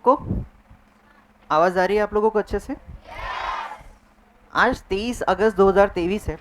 को? आवाज़ आ रही है आप लोगों को अच्छे से? आज 23 अगस्त 2023 है।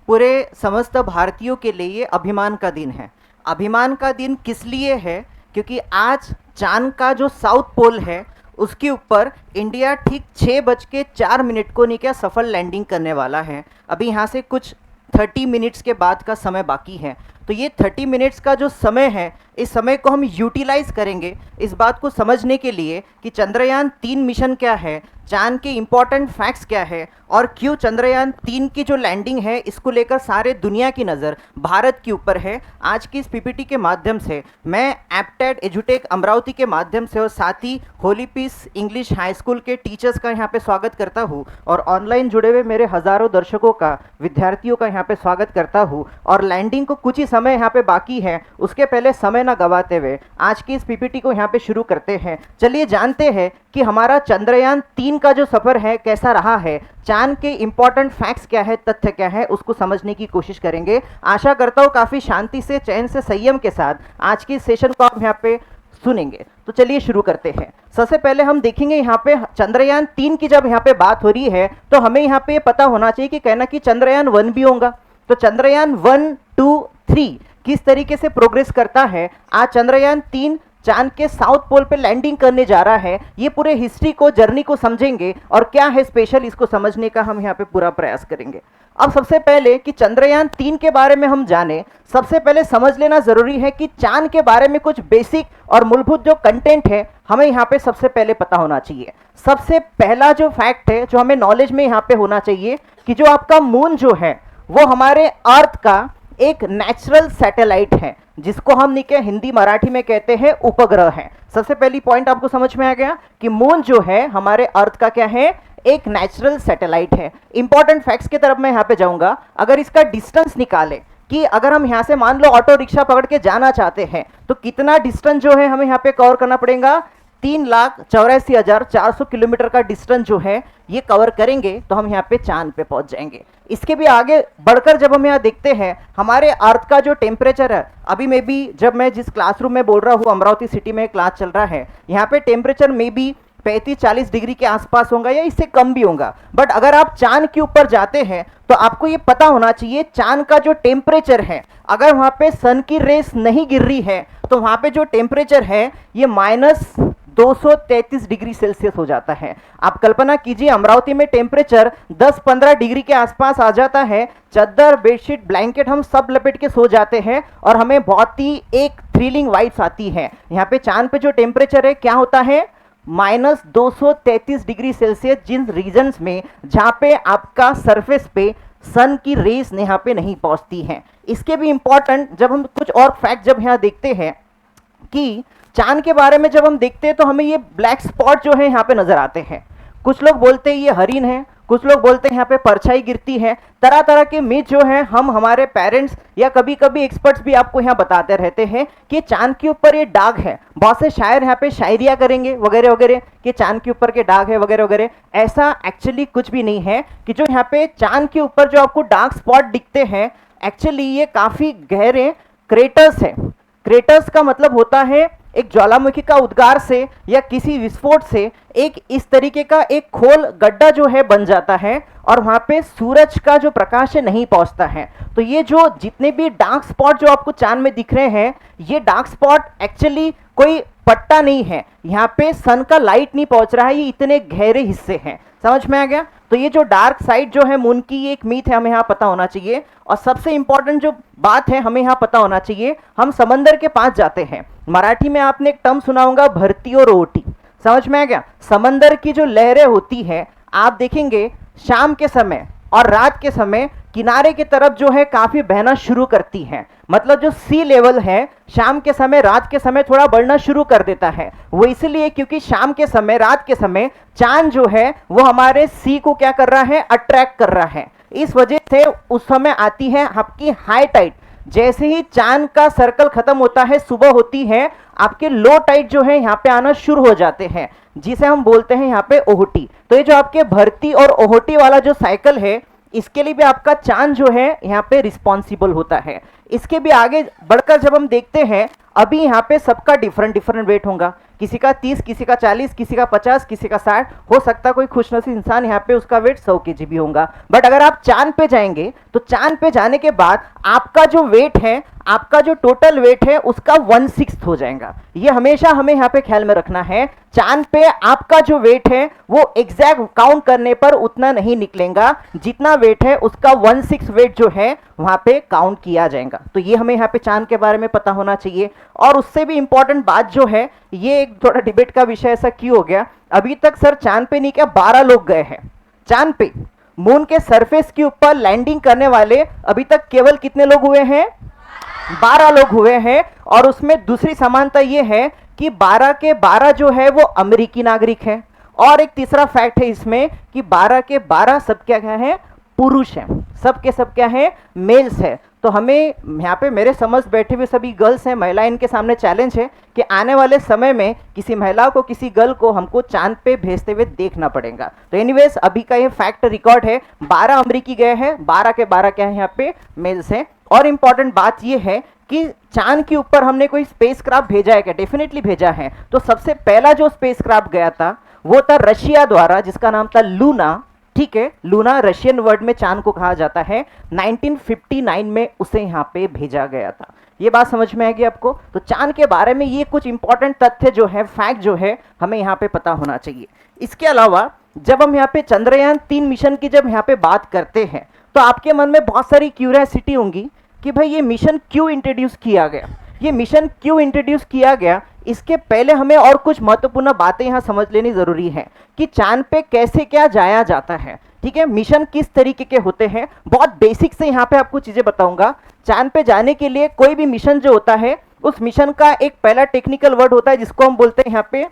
पूरे समस्त भारतीयों के लिए ये अभिमान का दिन है। अभिमान का दिन किस लिए है? क्योंकि आज चांद का जो साउथ पोल है उसके ऊपर इंडिया ठीक 6:04 को नहीं क्या सफल लैंडिंग करने वाला है। अभी यहाँ से कुछ 30 मिनट्स के बाद का समय बाकी है। तो ये 30 मिनट्स का जो समय है, इस समय को हम यूटिलाइज करेंगे इस बात को समझने के लिए कि चंद्रयान-3 मिशन क्या है, चांद के इंपॉर्टेंट फैक्ट्स क्या है और क्यों चंद्रयान-3 की जो लैंडिंग है इसको लेकर सारे दुनिया की नज़र भारत के ऊपर है। आज की इस पीपीटी के माध्यम से मैं एप्टेड एजुटेक अमरावती के माध्यम से और साथ ही Holy piece English High school के टीचर्स का यहाँ पे स्वागत करता हूँ और ऑनलाइन जुड़े हुए मेरे हज़ारों दर्शकों का, विद्यार्थियों का यहाँ पे स्वागत करता हूँ। और लैंडिंग को कुछ ही समय यहाँ पे बाकी है, उसके पहले समय ना गवाते हुए आज की इस पीपीटी को यहाँ पे शुरू करते हैं। चलिए जानते हैं कि हमारा चंद्रयान-3 का जो सफ़र है कैसा रहा है, चांद के इंपॉर्टेंट फैक्ट्स क्या है, तथ्य क्या है, उसको समझने की कोशिश करेंगे। आशा करता हूँ काफ़ी शांति से, चैन से, संयम के साथ आज की सेशन को आप यहाँ पे सुनेंगे। तो चलिए शुरू करते हैं। सबसे पहले हम देखेंगे यहाँ पे चंद्रयान-3 की जब यहाँ पे बात हो रही है तो हमें यहाँ पे पता होना चाहिए कि कहना कि चंद्रयान-1 भी होगा। तो चंद्रयान-1, 2, 3 किस तरीके से प्रोग्रेस करता है। आज चंद्रयान-3 चांद के साउथ पोल पे लैंडिंग करने जा रहा है। ये पूरे हिस्ट्री को, जर्नी को समझेंगे और क्या है स्पेशल इसको समझने का हम यहाँ पे पूरा प्रयास करेंगे। अब सबसे पहले कि चंद्रयान-3 के बारे में हम जाने, सबसे पहले समझ लेना जरूरी है कि चांद के बारे में कुछ बेसिक और मूलभूत जो कंटेंट है हमें यहाँ पे सबसे पहले पता होना चाहिए। सबसे पहला जो फैक्ट है जो हमें नॉलेज में यहाँ पे होना चाहिए कि जो आपका मून जो है वो हमारे अर्थ का एक नेचुरल सैटेलाइट है जिसको हम निके हिंदी मराठी में कहते हैं उपग्रह है। सबसे पहली पॉइंट आपको समझ में आ गया कि मून जो है हमारे अर्थ का क्या है, एक नेचुरल सैटेलाइट है। इंपॉर्टेंट फैक्ट्स की तरफ मैं यहाँ पे जाऊंगा। अगर इसका डिस्टेंस निकाले कि अगर हम यहाँ से मान लो ऑटो रिक्शा पकड़ के जाना चाहते हैं तो कितना डिस्टेंस जो है हमें यहाँ पे कवर करना पड़ेगा, 3,84,400 किलोमीटर का डिस्टेंस जो है ये कवर करेंगे तो हम यहाँ पे चांद पे पहुंच जाएंगे। इसके भी आगे बढ़कर जब हम यहाँ देखते हैं हमारे अर्थ का जो टेम्परेचर है, अभी में भी जब मैं जिस क्लासरूम में बोल रहा हूँ अमरावती सिटी में क्लास चल रहा है, यहाँ पे टेम्परेचर में भी 35-40 डिग्री के आसपास होगा या इससे कम भी होगा। बट अगर आप चांद के ऊपर जाते हैं तो आपको ये पता होना चाहिए चांद का जो टेम्परेचर है, अगर वहाँ पे सन की रेस नहीं गिर रही है तो वहाँ पे जो टेम्परेचर है ये -233 डिग्री सेल्सियस हो जाता है। आप कल्पना कीजिए अमरावती में टेम्परेचर 10-15 डिग्री के आसपास आ जाता है, चादर, बेडशीट, ब्लैंकेट हम सब लपेट के सो जाते हैं और हमें बहुत ही एक थ्रिलिंग वाइब्स आती है। यहाँ पे चांद पे जो टेम्परेचर है क्या होता है, -233 डिग्री सेल्सियस, जिन रीजन्स में जहाँ पे आपका सरफेस पे सन की रेस यहाँ पे नहीं पहुँचती हैं। इसके भी इंपॉर्टेंट जब हम कुछ और फैक्ट जब यहाँ देखते हैं कि चांद के बारे में जब हम देखते हैं तो हमें ये ब्लैक स्पॉट जो है यहाँ पे नजर आते हैं। कुछ लोग बोलते हैं ये हरिन है, कुछ लोग बोलते हैं यहाँ पे परछाई गिरती है। तरह तरह के मिथ जो है हम हमारे पेरेंट्स या कभी कभी एक्सपर्ट्स भी आपको यहाँ बताते रहते हैं कि चांद के ऊपर ये दाग है। बहुत से शायर यहाँ पे शायरिया करेंगे वगैरह वगैरह कि चांद के ऊपर के दाग है वगैरह वगैरह। ऐसा एक्चुअली कुछ भी नहीं है कि जो यहाँ पे चांद के ऊपर जो आपको डार्क स्पॉट दिखते हैं एक्चुअली ये काफी गहरे क्रेटर्स है। क्रेटर्स का मतलब होता है एक ज्वालामुखी का उद्गार से या किसी विस्फोट से एक इस तरीके का एक खोल गड्ढा जो है बन जाता है और वहाँ पे सूरज का जो प्रकाश है नहीं पहुँचता है। तो ये जो जितने भी डार्क स्पॉट जो आपको चांद में दिख रहे हैं, ये डार्क स्पॉट एक्चुअली कोई पट्टा नहीं है, यहाँ पे सन का लाइट नहीं पहुँच रहा है, ये इतने गहरे हिस्से हैं। समझ में आ गया? तो ये जो डार्क साइड जो है मून की, ये एक मीथ है, हमें यहाँ पता होना चाहिए। और सबसे इंपॉर्टेंट जो बात है हमें यहाँ पता होना चाहिए, हम समंदर के पास जाते हैं। मराठी में आपने एक टर्म सुना होगा, भरती और ओटी। समझ में आ गया? समंदर की जो लहरें होती है आप देखेंगे शाम के समय और रात के समय किनारे की तरफ जो है काफी बहना शुरू करती है। मतलब जो सी लेवल है शाम के समय, रात के समय थोड़ा बढ़ना शुरू कर देता है। वो इसलिए क्योंकि शाम के समय, रात के समय चांद जो है वो हमारे सी को क्या कर रहा है, अट्रैक्ट कर रहा है। इस वजह से उस समय आती है आपकी हाई टाइड। जैसे ही चांद का सर्कल खत्म होता है, सुबह होती है, आपके लो टाइड जो है यहाँ पे आना शुरू हो जाते हैं, जिसे हम बोलते हैं यहाँ पे ओहोटी। तो ये जो आपके भरती और ओहोटी वाला जो साइकिल है, इसके लिए भी आपका चांद जो है यहाँ पे रिस्पॉन्सिबल होता है। इसके भी आगे बढ़कर जब हम देखते हैं, अभी यहाँ पे सबका डिफरेंट डिफरेंट वेट होगा, किसी का 30, किसी का 40, किसी का 50, किसी का 60, हो सकता है कोई खुशनसीब इंसान यहाँ पे उसका वेट 100 kg भी होगा। बट अगर आप चांद पे जाएंगे तो चांद पे जाने के बाद आपका जो वेट है, आपका जो टोटल वेट है उसका 1/6 हो जाएगा। ये हमेशा हमें यहाँ पे ख्याल में रखना है, चांद पे आपका जो वेट है वो एग्जैक्ट काउंट करने पर उतना नहीं निकलेगा, जितना वेट है उसका 1/6 वेट जो है वहां पे काउंट किया जाएगा। तो ये हमें यहाँ पे चांद के बारे में पता होना चाहिए। और उससे भी इंपॉर्टेंट बात जो है, ये एक थोड़ा डिबेट का विषय ऐसा क्यों हो गया, अभी तक सर चांद पे नहीं क्या 12 लोग गए हैं चांद पे, मून के सरफेस के ऊपर लैंडिंग करने वाले अभी तक केवल कितने लोग हुए हैं, 12 लोग हुए हैं। और उसमें दूसरी समानता ये है कि 12 के 12 जो है वो अमेरिकी नागरिक है। और एक तीसरा फैक्ट है इसमें कि 12 के 12 सब क्या है, पुरुष हैं, सब के सब क्या है, मेल्स है। तो हमें यहाँ पे मेरे समझ बैठे हुए सभी गर्ल्स हैं, महिला, इनके सामने चैलेंज है कि आने वाले समय में किसी महिला को, किसी गर्ल को हमको चांद पे भेजते हुए देखना पड़ेगा। तो एनीवेज अभी का ये फैक्ट रिकॉर्ड है, 12 अमेरिकी गए हैं, 12 के 12 क्या है यहाँ पे मेल्स हैं। और इंपॉर्टेंट बात ये है कि चांद के ऊपर हमने कोई स्पेसक्राफ्ट भेजा है क्या, डेफिनेटली भेजा है। तो सबसे पहला जो स्पेसक्राफ्ट गया था वो था रशिया द्वारा, जिसका नाम था लूना। ठीक है, लूना रशियन वर्ड में चांद को कहा जाता है। 1959 में उसे यहाँ पे भेजा गया था। ये बात समझ में आएगी आपको। तो चांद के बारे में ये कुछ इंपॉर्टेंट तथ्य जो है, फैक्ट जो है, हमें यहाँ पे पता होना चाहिए। इसके अलावा जब हम यहाँ पे चंद्रयान 3 मिशन की जब यहाँ पे बात करते हैं तो आपके मन में बहुत सारी क्यूरियोसिटी होंगी कि भाई ये मिशन क्यों इंट्रोड्यूस किया गया, ये मिशन क्यों इंट्रोड्यूस किया गया। इसके पहले हमें और कुछ महत्वपूर्ण बातें यहाँ समझ लेनी जरूरी है कि चांद पे कैसे क्या जाया जाता है। ठीक है, मिशन किस तरीके के होते हैं, बहुत बेसिक से यहाँ पे आपको चीजें बताऊंगा। चांद पे जाने के लिए कोई भी मिशन जो होता है, उस मिशन का एक पहला टेक्निकल वर्ड होता है जिसको हम बोलते हैं यहाँ पे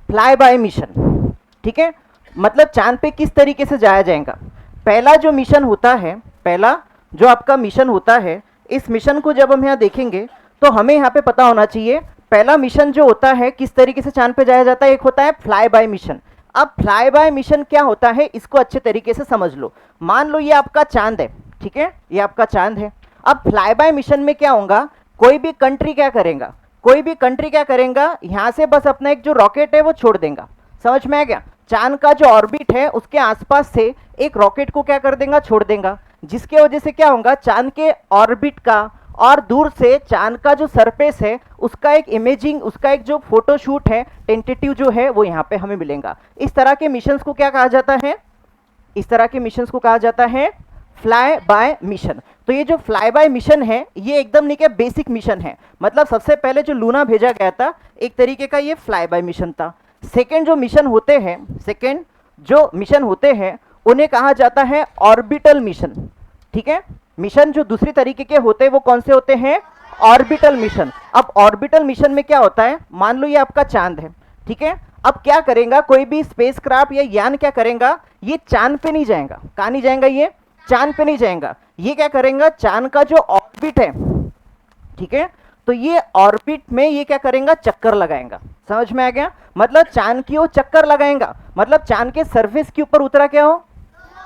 फ्लाई बाय मिशन। ठीक है, मतलब चांद पे किस तरीके से जाया जाएगा। पहला जो मिशन होता है, पहला जो आपका मिशन होता है, इस मिशन को जब हम यहाँ देखेंगे तो हमें यहाँ पे पता होना चाहिए पहला मिशन जो होता है किस तरीके से चांद पे जाया जाता है। एक होता है फ्लाई बाय मिशन। अब फ्लाई बाय मिशन क्या होता है इसको अच्छे तरीके से समझ लो। मान लो ये आपका चांद है, ठीक है, ये आपका चांद है। अब फ्लाई बाय मिशन में क्या होगा, कोई भी कंट्री क्या करेगा, कोई भी कंट्री क्या करेगा, यहाँ से बस अपना एक जो रॉकेट है वो छोड़ देगा। समझ में आ गया, चांद का जो ऑर्बिट है उसके आसपास से एक रॉकेट को क्या कर देगा, छोड़ देगा, जिसके वजह से क्या होगा, चांद के ऑर्बिट का और दूर से चांद का जो सरफेस है उसका एक इमेजिंग, उसका एक जो फोटोशूट है टेंटेटिव जो है वो यहाँ पे हमें मिलेगा। इस तरह के मिशंस को क्या कहा जाता है, इस तरह के मिशंस को कहा जाता है फ्लाई बाय मिशन। तो ये जो फ्लाई बाय मिशन है ये एकदम नहीं क्या बेसिक मिशन है, मतलब सबसे पहले जो लूना भेजा गया था एक तरीके का ये फ्लाई बाय मिशन था। सेकेंड जो मिशन होते हैं, सेकेंड जो मिशन होते हैं उन्हें कहा जाता है ऑर्बिटल मिशन। ठीक है, मिशन जो दूसरी तरीके के होते हैं वो कौन से होते हैं, ऑर्बिटल मिशन। अब ऑर्बिटल मिशन में क्या होता है, मान लो ये आपका चांद है, ठीक है, अब क्या करेगा कोई भी स्पेसक्राफ्ट या यान क्या करेगा, ये चांद पे नहीं जाएगा। कहाँ नहीं जाएगा, ये चांद पे नहीं जाएगा। ये क्या करेगा, चांद का जो ऑर्बिट है, ठीक है, तो ये ऑर्बिट में ये क्या करेगा, चक्कर लगाएगा। समझ में आ गया, मतलब चांद की ओर चक्कर लगाएगा, मतलब चांद के सरफेस के ऊपर उतरा क्या हो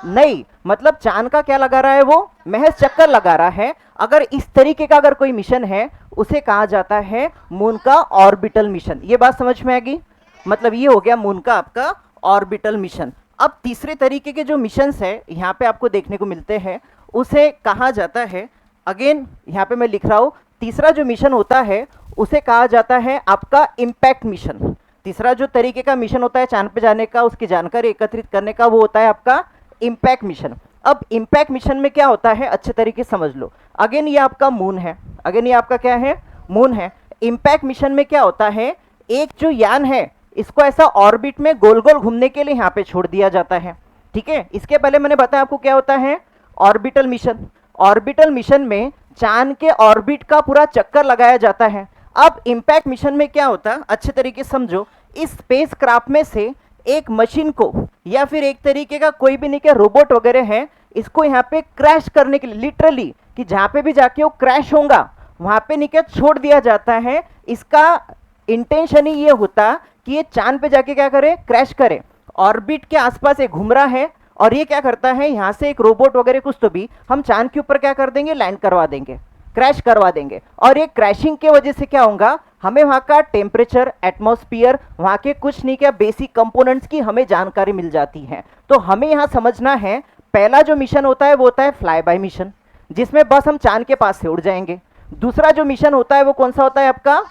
नहीं, मतलब चांद का क्या लगा रहा है, वो महज चक्कर लगा रहा है। अगर इस तरीके का अगर कोई मिशन है उसे कहा जाता है मून का ऑर्बिटल मिशन। ये बात समझ में आ गई, मतलब ये हो गया मून का आपका ऑर्बिटल मिशन। अब तीसरे तरीके के जो मिशंस है यहाँ पे आपको देखने को मिलते हैं उसे कहा जाता है, अगेन यहाँ पे मैं लिख रहा हूँ, तीसरा जो मिशन होता है उसे कहा जाता है आपका इम्पैक्ट मिशन। तीसरा जो तरीके का मिशन होता है चांद पे जाने का, उसकी जानकारी एकत्रित करने का, वो होता है आपका इम्पैक्ट मिशन। अब इम्पैक्ट मिशन में क्या होता है अच्छे तरीके से समझ लो। अगेन ये आपका मून है, अगेन ये आपका क्या है, मून है। इम्पैक्ट मिशन में क्या होता है, एक जो यान है इसको ऐसा ऑर्बिट में गोल गोल घूमने के लिए यहाँ पे छोड़ दिया जाता है। ठीक है, इसके पहले मैंने बताया आपको क्या होता है, ऑर्बिटल मिशन। ऑर्बिटल मिशन में चांद के ऑर्बिट का पूरा चक्कर लगाया जाता है। अब इम्पैक्ट मिशन में क्या होता है अच्छे तरीके से समझो, इस स्पेस क्राफ्ट में से एक मशीन को या फिर एक तरीके का कोई भी नहीं क्या रोबोट वगैरह है, इसको यहाँ पे क्रैश करने के लिए, लिटरली कि जहाँ पे भी जाके वो क्रैश होगा वहाँ पे नहीं क्या छोड़ दिया जाता है। इसका इंटेंशन ही ये होता कि ये चांद पे जाके क्या करे, क्रैश करे। ऑर्बिट के आसपास ये घूम रहा है और ये क्या करता है, यहाँ से एक रोबोट वगैरह कुछ तो भी हम चांद के ऊपर क्या कर देंगे, लैंड करवा देंगे, क्रैश करवा देंगे। और ये क्रैशिंग के वजह से क्या होगा, हमें वहाँ का टेम्परेचर, एटमॉस्फेयर, वहाँ के कुछ नहीं क्या बेसिक कंपोनेंट्स की हमें जानकारी मिल जाती है। तो हमें यहाँ समझना है, पहला जो मिशन होता है वो होता है फ्लाई बाय मिशन, जिसमें बस हम चांद के पास से उड़ जाएंगे। दूसरा जो मिशन होता है वो कौन सा होता है आपका,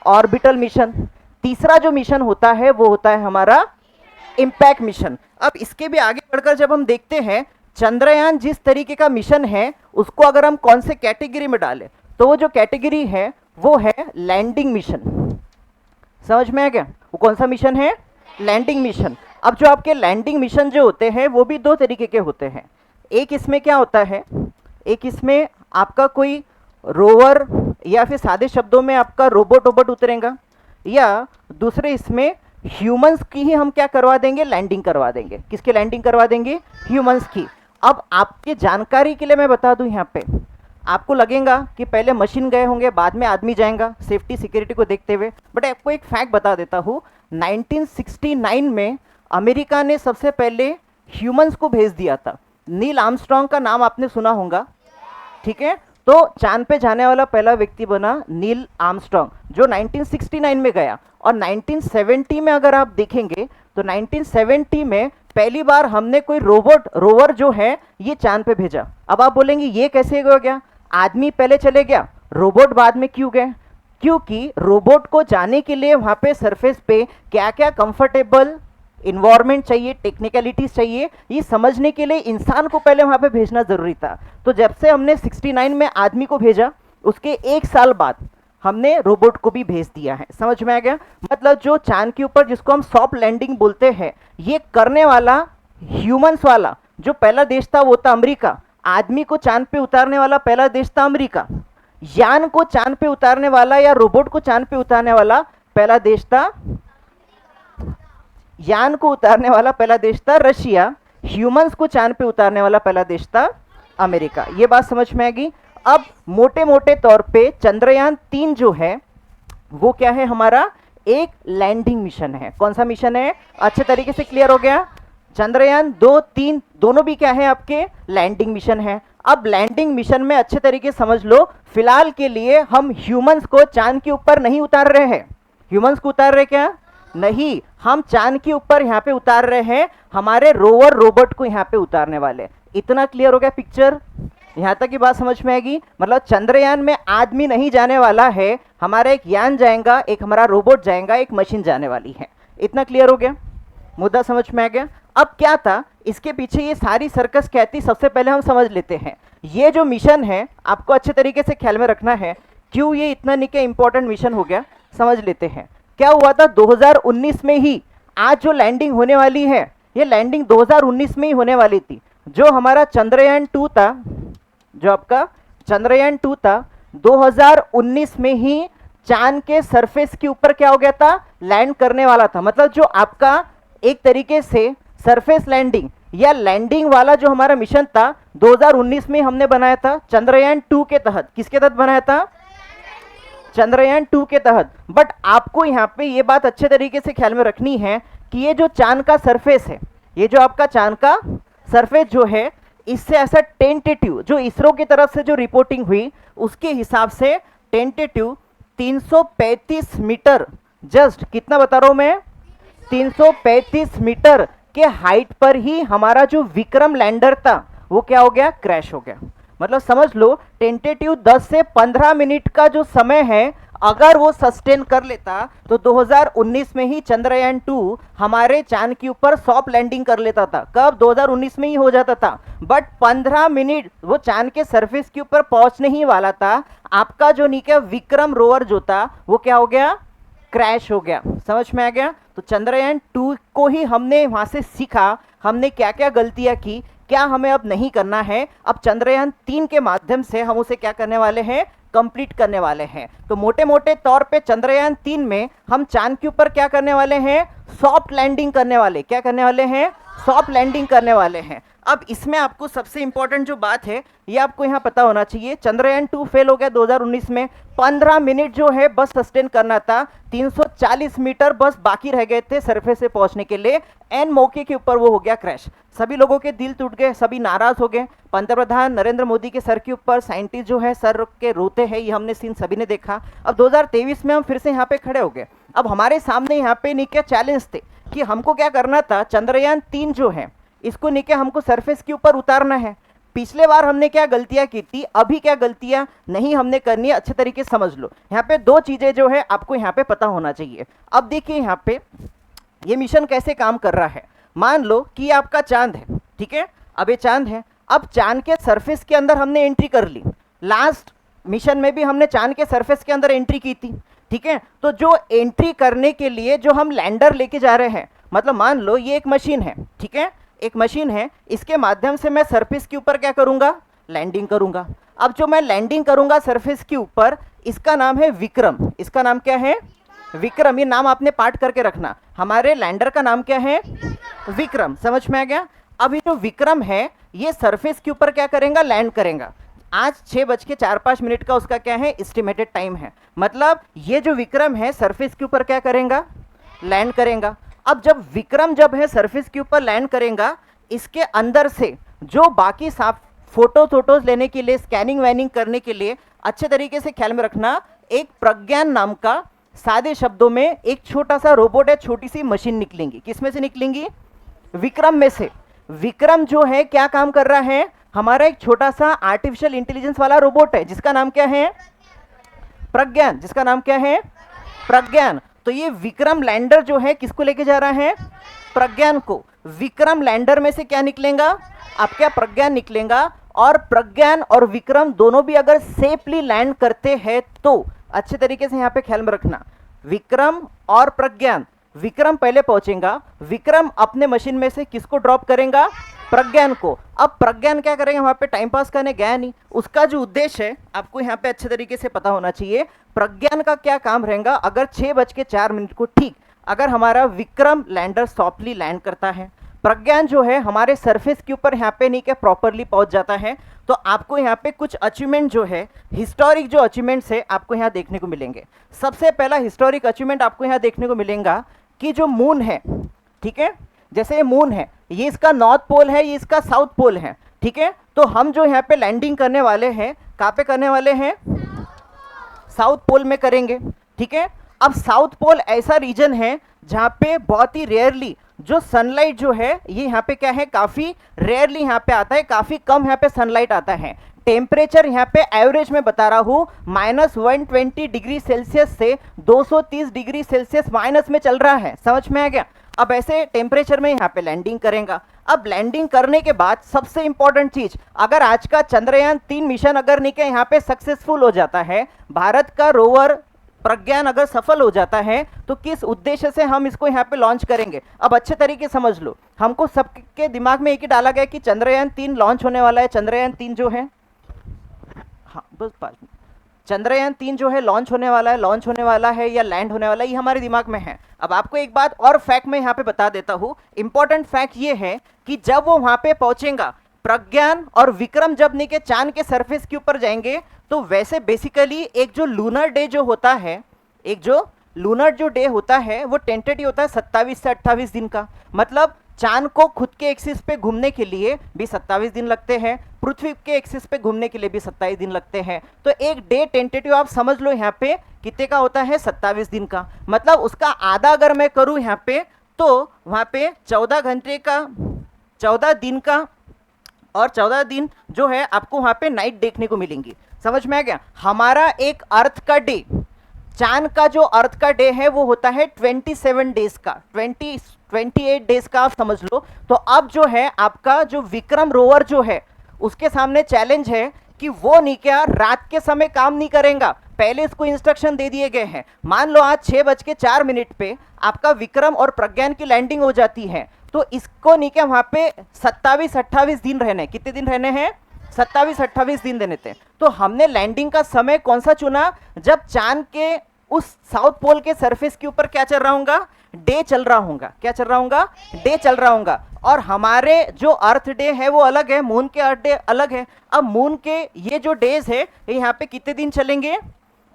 ऑर्बिटल मिशन। तीसरा जो मिशन होता है वो होता है हमारा इम्पैक्ट मिशन। अब इसके भी आगे बढ़कर जब हम देखते हैं, चंद्रयान जिस तरीके का मिशन है उसको अगर हम कौन से कैटेगरी में डालें, तो वो जो कैटेगरी है वो है लैंडिंग मिशन। समझ में आ गया, वो कौन सा मिशन है, लैंडिंग मिशन। अब जो आपके लैंडिंग मिशन जो होते हैं वो भी दो तरीके के होते हैं। एक इसमें क्या होता है, एक इसमें आपका कोई रोवर या फिर सादे शब्दों में आपका रोबोट रोबोट उतरेगा, या दूसरे इसमें ह्यूमंस की ही हम क्या करवा देंगे, लैंडिंग करवा देंगे। किसके लैंडिंग करवा देंगे, ह्यूमंस की। अब आपके जानकारी के लिए मैं बता दूं, यहाँ पे आपको लगेगा कि पहले मशीन गए होंगे बाद में आदमी जाएगा, सेफ्टी सिक्योरिटी को देखते हुए, बट आपको एक फैक्ट बता देता हूँ, 1969 में अमेरिका ने सबसे पहले ह्यूमंस को भेज दिया था। नील आर्मस्ट्रॉन्ग का नाम आपने सुना होगा, ठीक है। तो चांद पे जाने वाला पहला व्यक्ति बना नील आर्मस्ट्रॉन्ग, जो 1969 में गया। और 1970 में अगर आप देखेंगे तो 1970 में पहली बार हमने कोई रोबोट रोवर जो है ये चांद पे भेजा। अब आप बोलेंगे ये कैसे हो गया, आदमी पहले चले गया, रोबोट बाद में क्यों गए? क्योंकि रोबोट को जाने के लिए वहां पे सरफेस पे क्या क्या कंफर्टेबल इन्वायरमेंट चाहिए, टेक्निकलिटीज चाहिए, ये समझने के लिए इंसान को पहले वहां पे भेजना जरूरी था। तो जब से हमने 69 में आदमी को भेजा, उसके एक साल बाद हमने रोबोट को भी भेज दिया है। समझ में आ गया, मतलब जो चांद के ऊपर जिसको हम सॉफ्ट लैंडिंग बोलते हैं, ये करने वाला ह्यूमंस वाला जो पहला देश था वो था अमेरिका। आदमी को चांद पे उतारने वाला पहला देश था अमेरिका। यान को चांद पे उतारने वाला या रोबोट को चांद पे उतारने वाला पहला देश था, यान को उतारने वाला पहला देश था रशिया। ह्यूमंस को चांद पे उतारने वाला पहला देश था अमेरिका। ये बात समझ में आएगी। अब मोटे मोटे तौर पे चंद्रयान 3 जो है वो क्या है, हमारा एक लैंडिंग मिशन है। कौन सा मिशन है, अच्छे तरीके से क्लियर हो गया। चंद्रयान 2, 3 दोनों भी क्या है, आपके लैंडिंग मिशन है। अब लैंडिंग मिशन में अच्छे तरीके समझ लो, फिलहाल के लिए हम ह्यूमंस को चांद के ऊपर नहीं उतार रहे हैं। ह्यूमंस को उतार रहे क्या, नहीं, हम चांद के ऊपर यहाँ पे उतार रहे हैं हमारे रोवर रोबोट को यहाँ पे उतारने वाले। इतना क्लियर हो गया पिक्चर, यहाँ तक की बात समझ में आएगी। मतलब चंद्रयान में आदमी नहीं जाने वाला है, हमारा एक यान जाएगा, एक हमारा रोबोट जाएगा, एक मशीन जाने वाली है। इतना क्लियर हो गया, मुद्दा समझ में आ गया। अब क्या था इसके पीछे, ये सारी सर्कस कहती, सबसे पहले हम समझ लेते हैं ये जो मिशन है आपको अच्छे तरीके से ख्याल में रखना है, क्यों ये इतना निके इंपॉर्टेंट मिशन हो गया, समझ लेते हैं। क्या हुआ था 2019 में ही, आज जो लैंडिंग होने वाली है ये लैंडिंग 2019 में ही होने वाली थी। जो हमारा चंद्रयान 2 था, जो आपका चंद्रयान 2 था, 2019 में ही चांद के सरफेस के ऊपर क्या हो गया था, लैंड करने वाला था। मतलब जो आपका एक तरीके से सरफेस लैंडिंग या लैंडिंग वाला जो हमारा मिशन था 2019 में हमने बनाया था चंद्रयान 2 के तहत। किसके तहत बनाया था, चंद्रयान 2 के तहत। बट आपको यहाँ पे ये बात अच्छे तरीके से ख्याल में रखनी है कि ये जो चांद का सरफेस है, ये जो आपका चांद का सरफेस जो है, इससे ऐसा टेंटेटिव जो इसरो की तरफ से जो रिपोर्टिंग हुई उसके हिसाब से टेंटेटिव 335 मीटर, जस्ट कितना बता रहा हूं मैं, 335 मीटर के हाइट पर ही हमारा जो विक्रम लैंडर था वो क्या हो गया, क्रैश हो गया। मतलब समझ लो टेंटेटिव 10 से 15 मिनट का जो समय है, अगर वो सस्टेन कर लेता तो 2019 में ही चंद्रयान 2 हमारे चांद के ऊपर सॉफ्ट लैंडिंग कर लेता था। कब, 2019 में ही हो जाता था। बट 15 मिनट वो चांद के सरफेस के ऊपर पहुंचने ही वाला था, आपका जो नीचे विक्रम रोवर जो था वो क्या हो गया, क्रैश हो गया। समझ में आ गया। तो चंद्रयान 2 को ही हमने वहां से सीखा, हमने क्या क्या गलतियां की, क्या हमें अब नहीं करना है। अब चंद्रयान 3 के माध्यम से हम उसे क्या करने वाले हैं, कंप्लीट करने वाले हैं। तो मोटे मोटे तौर पे चंद्रयान 3 में हम चांद के ऊपर क्या करने वाले हैं, सॉफ्ट लैंडिंग करने वाले। क्या करने वाले हैं, सॉफ्ट लैंडिंग करने वाले हैं। अब इसमें आपको सबसे इंपॉर्टेंट जो बात है ये आपको यहाँ पता होना चाहिए, चंद्रयान 2 फेल हो गया 2019 में। 15 मिनट जो है बस सस्टेन करना था, 340 मीटर बस बाकी रह गए थे सरफेस से पहुंचने के लिए। एन मौके के ऊपर वो हो गया क्रैश, सभी लोगों के दिल टूट गए, सभी नाराज हो गए। पंतप्रधान नरेंद्र मोदी के सर के ऊपर साइंटिस्ट जो है सर के रोते हैं, ये हमने सीन सभी ने देखा। अब 2023 में हम फिर से यहाँ पे खड़े हो गए। अब हमारे सामने यहाँ पे नहीं क्या चैलेंज थे कि हमको क्या करना था, चंद्रयान 3 जो है इसको नहीं क्या हमको सरफेस के ऊपर उतारना है। पिछले बार हमने क्या गलतियां की थी, अभी क्या गलतियां नहीं हमने करनी है, अच्छे तरीके से समझ लो। यहाँ पे दो चीजें जो है आपको यहाँ पे पता होना चाहिए। अब देखिए यहाँ पे ये मिशन कैसे काम कर रहा है। मान लो कि आपका चांद है, ठीक है, अब ये चांद है। अब चांद के सरफेस के अंदर हमने एंट्री कर ली, लास्ट मिशन में भी हमने चांद के सरफेस के अंदर एंट्री की थी, ठीक है। तो जो एंट्री करने के लिए जो हम लैंडर लेके जा रहे हैं, मतलब मान लो ये एक मशीन है, ठीक है, एक मशीन है, इसके माध्यम से मैं सरफेस के ऊपर क्या करूंगा, लैंडिंग करूंगा। अब जो मैं लैंडिंग करूंगा सरफेस के ऊपर, इसका नाम है विक्रम। इसका नाम क्या है, विक्रम। ये नाम आपने पाठ करके रखना, हमारे लैंडर का नाम क्या है, विक्रम। समझ में आ गया। अब ये जो विक्रम है ये सरफेस के ऊपर क्या करेगा, लैंड करेगा। आज 6:04 का उसका क्या है, एस्टिमेटेड टाइम है। मतलब ये जो विक्रम है सरफेस के ऊपर क्या करेगा, लैंड करेगा। अब जब विक्रम जब है सरफेस के ऊपर लैंड करेगा, इसके अंदर से जो बाकी साफ फोटोज लेने के लिए, स्कैनिंग वैनिंग करने के लिए, अच्छे तरीके से ख्याल में रखना, एक प्रज्ञान नाम का, सादे शब्दों में एक छोटा सा रोबोट है, छोटी सी मशीन निकलेंगी। किसमें से निकलेंगी, विक्रम में से। विक्रम जो है क्या काम कर रहा है, हमारा एक छोटा सा आर्टिफिशियल इंटेलिजेंस वाला रोबोट है, जिसका नाम क्या है, प्रज्ञान। जिसका नाम क्या है, प्रज्ञान। तो ये विक्रम लैंडर जो है किसको लेके जा रहा है, प्रज्ञान को। विक्रम लैंडर में से क्या निकलेगा, आपका प्रज्ञान निकलेगा। और प्रज्ञान और विक्रम दोनों भी अगर सेफली लैंड करते हैं तो, अच्छे तरीके से यहाँ पे ख्याल में रखना, विक्रम और प्रज्ञान, विक्रम पहले पहुंचेगा, विक्रम अपने मशीन में से किसको ड्रॉप करेगा, प्रज्ञान को। अब प्रज्ञान क्या करेंगे, वहां पे टाइम पास करने गया नहीं, उसका जो उद्देश्य है आपको यहाँ पे अच्छे तरीके से पता होना चाहिए। प्रज्ञान का क्या काम रहेगा, अगर 6:04 को ठीक अगर हमारा विक्रम लैंडर सॉफ्टली लैंड करता है, प्रज्ञान जो है हमारे सरफेस के ऊपर यहाँ पे नहीं क्या प्रॉपरली पहुंच जाता है, तो आपको यहाँ पे कुछ अचीवमेंट जो है, हिस्टोरिक जो अचीवमेंट्स है आपको यहाँ देखने को मिलेंगे। सबसे पहला हिस्टोरिक अचीवमेंट आपको यहाँ देखने को मिलेगा कि जो मून है, ठीक है, जैसे ये मून है, ये इसका नॉर्थ पोल है, ये इसका साउथ पोल है, ठीक है। तो हम जो यहाँ पे लैंडिंग करने वाले हैं, कहाँ पे करने वाले हैं, साउथ पोल में करेंगे, ठीक है। अब साउथ पोल ऐसा रीजन है जहाँ पे बहुत ही रेयरली जो सनलाइट जो है ये यहाँ पे क्या है, काफ़ी रेयरली यहाँ पे आता है, काफ़ी कम यहाँ पे सनलाइट आता है। टेम्परेचर यहाँ पे एवरेज में बता रहा हूँ -120 डिग्री सेल्सियस से 230 डिग्री सेल्सियस माइनस में चल रहा है। समझ में आ गया। अब ऐसे टेम्परेचर में यहाँ पे लैंडिंग करेगा। अब लैंडिंग करने के बाद सबसे इंपॉर्टेंट चीज, अगर आज का चंद्रयान 3 मिशन अगर नहीं के यहाँ पे सक्सेसफुल हो जाता है, भारत का रोवर प्रज्ञान अगर सफल हो जाता है, तो किस उद्देश्य से हम इसको यहाँ पे लॉन्च करेंगे। अब अच्छे तरीके समझ लो, हमको सबके दिमाग में एक ही डाला गया कि चंद्रयान 3 लॉन्च होने वाला है। चंद्रयान 3 जो है, हाँ बस 5 मिनट, चंद्रयान 3 जो है लॉन्च होने वाला है या लैंड होने वाला है, ये हमारे दिमाग में है। अब आपको एक बात और फैक्ट में यहाँ पे बता देता हूँ। इंपॉर्टेंट फैक्ट ये है कि जब वो वहां पे पहुंचेगा, प्रज्ञान और विक्रम जब नीचे चांद के सरफेस के ऊपर जाएंगे, तो वैसे बेसिकली एक जो लूनर डे जो होता है, एक जो लूनर जो डे होता है वो टेंटेटिव होता है 27 से 28 दिन का। मतलब चांद को खुद के एक्सिस पे घूमने के लिए भी 27 दिन लगते हैं, पृथ्वी के एक्सिस पे घूमने के लिए भी 27 दिन लगते हैं। तो एक डे टेंटेटिव आप समझ लो यहाँ पे कितने का होता है, 27 दिन का। मतलब उसका आधा अगर मैं करूँ यहाँ पे, तो वहाँ पे 14 घंटे का, 14 दिन का, और 14 दिन जो है आपको वहाँ पे नाइट देखने को मिलेंगी। समझ में आ गया। हमारा एक अर्थ का डे, चांद का जो अर्थ का डे है वो होता है 27 डेज का, 28 डेज का आप समझ लो। तो अब जो है आपका जो विक्रम रोवर जो है उसके सामने चैलेंज है कि वो नहीं क्या रात के समय काम नहीं करेगा। पहले इसको इंस्ट्रक्शन दे दिए गए हैं। मान लो आज 6:04 पे आपका विक्रम और प्रज्ञान की लैंडिंग हो जाती है, तो इसको नहीं क्या वहां पे 27-28 दिन रहने, कितने दिन रहने हैं, 27-28 दिन देने थे। तो हमने लैंडिंग का समय कौन सा चुना, जब चांद के उस साउथ पोल के सरफेस के ऊपर क्या चल रहा होगा, डे चल रहा होगा। क्या चल रहा होगा, डे चल रहा होगा। और हमारे जो अर्थ डे है वो अलग है, मून के अर्थ डे अलग है। अब मून के ये जो डेज है ये यहाँ पे कितने दिन चलेंगे,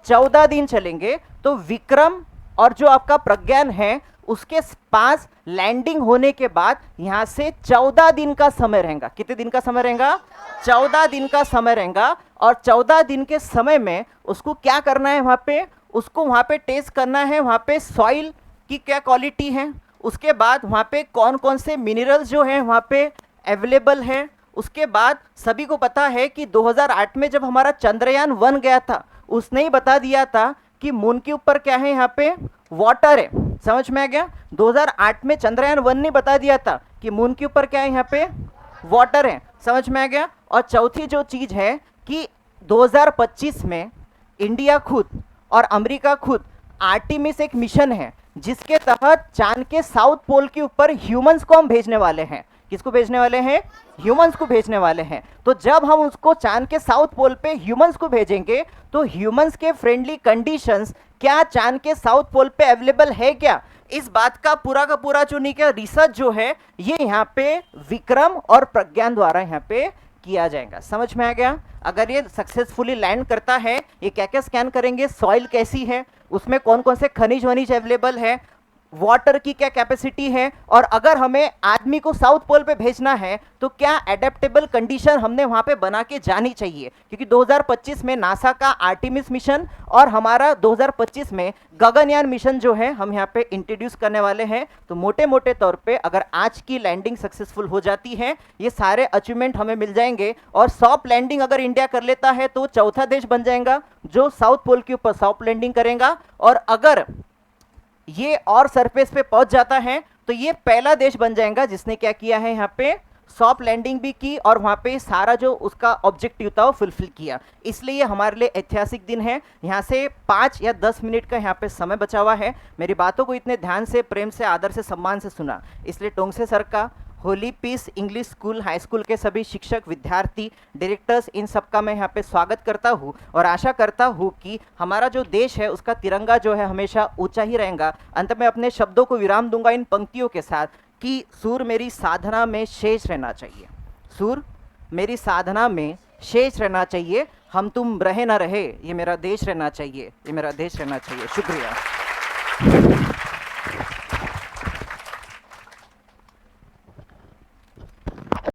14 दिन चलेंगे। तो विक्रम और जो आपका प्रज्ञान है उसके पास लैंडिंग होने के बाद यहां से 14 दिन का समय रहेगा। कितने दिन का समय रहेगा, 14 दिन का समय रहेगा। और 14 दिन के समय में उसको क्या करना है, वहां पे उसको वहां पे टेस्ट करना है, वहां पे सॉइल की क्या क्वालिटी है, उसके बाद वहां पे कौन कौन से मिनरल्स जो हैं वहां पे अवेलेबल है। उसके बाद सभी को पता है कि 2008 में जब हमारा चंद्रयान 1 गया था उसने ही बता दिया था कि मून के ऊपर क्या है, यहाँ पे वाटर है। समझ में आ गया। 2008 में चंद्रयान 1 ने बता दिया था कि मून के ऊपर क्या है, यहाँ पे वाटर है। समझ में आ गया। और चौथी जो चीज है कि 2025 में इंडिया खुद और अमेरिका खुद आर्टिमिस एक मिशन है जिसके तहत चांद के साउथ पोल के ऊपर ह्यूमंस को हम भेजने वाले हैं। किसको भेजने वाले हैं, ह्यूमंस को भेजने वाले हैं। तो जब हम उसको चांद के साउथ पोल पे ह्यूमंस को भेजेंगे तो ह्यूमंस के फ्रेंडली कंडीशंस क्या चांद के साउथ पोल पे अवेलेबल है क्या, इस बात का पूरा जो नहीं क्या रिसर्च जो है ये यहाँ पे विक्रम और प्रज्ञान द्वारा यहाँ पे किया जाएगा। समझ में आ गया। अगर ये सक्सेसफुली लैंड करता है, ये क्या क्या स्कैन करेंगे, सॉइल कैसी है, उसमें कौन कौन से खनिज वनिज अवेलेबल है, वाटर की क्या कैपेसिटी है, और अगर हमें आदमी को साउथ पोल पे भेजना है तो क्या एडेप्टेबल कंडीशन हमने वहां पे बना के जानी चाहिए। क्योंकि 2025 में नासा का आर्टिमिस मिशन और हमारा 2025 में गगनयान मिशन जो है हम यहाँ पे इंट्रोड्यूस करने वाले हैं। तो मोटे मोटे तौर पे अगर आज की लैंडिंग सक्सेसफुल हो जाती है ये सारे अचीवमेंट हमें मिल जाएंगे। और सॉफ्ट लैंडिंग अगर इंडिया कर लेता है तो चौथा देश बन जाएगा जो साउथ पोल के ऊपर सॉफ्ट लैंडिंग करेगा। और अगर ये और सरफेस पे पहुंच जाता है तो ये पहला देश बन जाएगा जिसने क्या किया है, यहाँ पे सॉफ्ट लैंडिंग भी की और वहां पे सारा जो उसका ऑब्जेक्टिव था वो फुलफिल किया। इसलिए ये हमारे लिए ऐतिहासिक दिन है। यहाँ से 5 या 10 मिनट का यहाँ पे समय बचा हुआ है। मेरी बातों को इतने ध्यान से, प्रेम से, आदर से, सम्मान से सुना, इसलिए टोंगसे सर का, holy piece English school high school के सभी शिक्षक, विद्यार्थी, डायरेक्टर्स, इन सब का मैं यहाँ पे स्वागत करता हूँ और आशा करता हूँ कि हमारा जो देश है उसका तिरंगा जो है हमेशा ऊंचा ही रहेगा। अंत में अपने शब्दों को विराम दूंगा इन पंक्तियों के साथ कि सूर मेरी साधना में शेष रहना चाहिए, सूर मेरी साधना में शेष रहना चाहिए, हम तुम रहे ना रहे, ये मेरा देश रहना चाहिए, ये मेरा देश रहना चाहिए। शुक्रिया।